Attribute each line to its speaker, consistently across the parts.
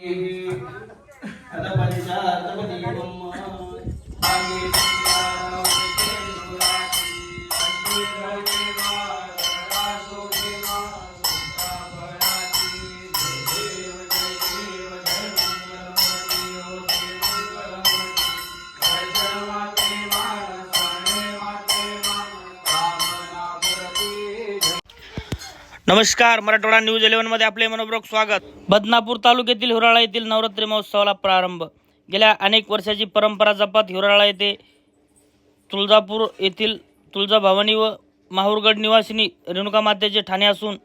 Speaker 1: आता पंचात दीपम बांगे
Speaker 2: नमस्कार, मराठवाडा न्यूज 11 मध्ये आपले मनपूर्वक स्वागत. बदनापूर तालुक्यातील हिवराळा येथील नवरात्री महोत्सवाला प्रारंभ. गेल्या अनेक वर्षाची परंपरा जपत हिवराळा येथे तुळजापूर येथील तुळजाभवानी व माहूरगड निवासिनी रेणुका मातेचे ठाणे असून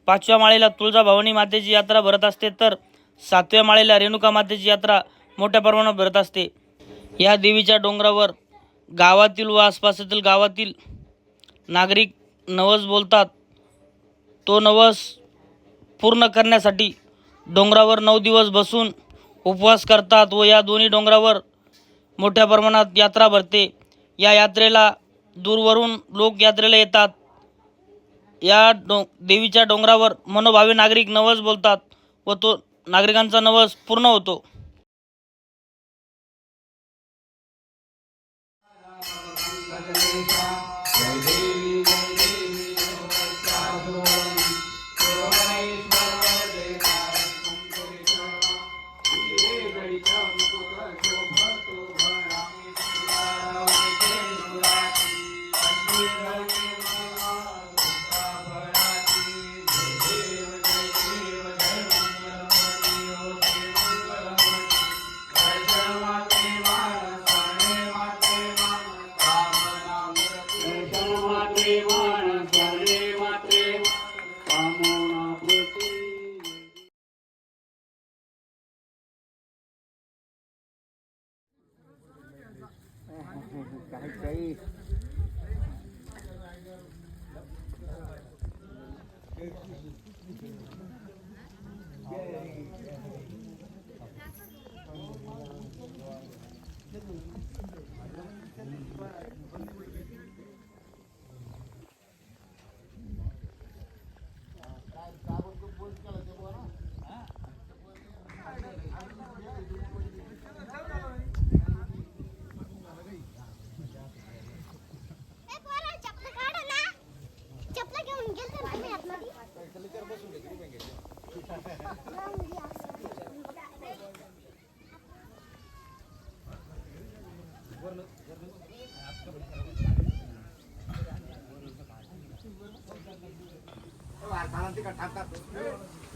Speaker 2: 5व्या माळेला तुळजाभवानी मातेची यात्रा भरत असते, तर 7व्या माळेला रेणुका मातेची यात्रा मोठ्या प्रमाणात भरत असते. या देवीच्या डोंगरावर गावातील व आसपासातील गावातील नागरिक नवस बोलतात. तो नवस पूर्ण करण्यासाठी डोंगरावर 9 दिवस बसून उपवास करतात व या दोन्ही डोंगरावर मोठ्या प्रमाणात यात्रा भरते. या यात्रेला दूरवरून लोक यात्रेला येतात. या देवीच्या डोंगरावर मनोभावी नागरिक नवस बोलतात व तो नागरिकांचा नवस पूर्ण होतो.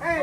Speaker 3: Hey!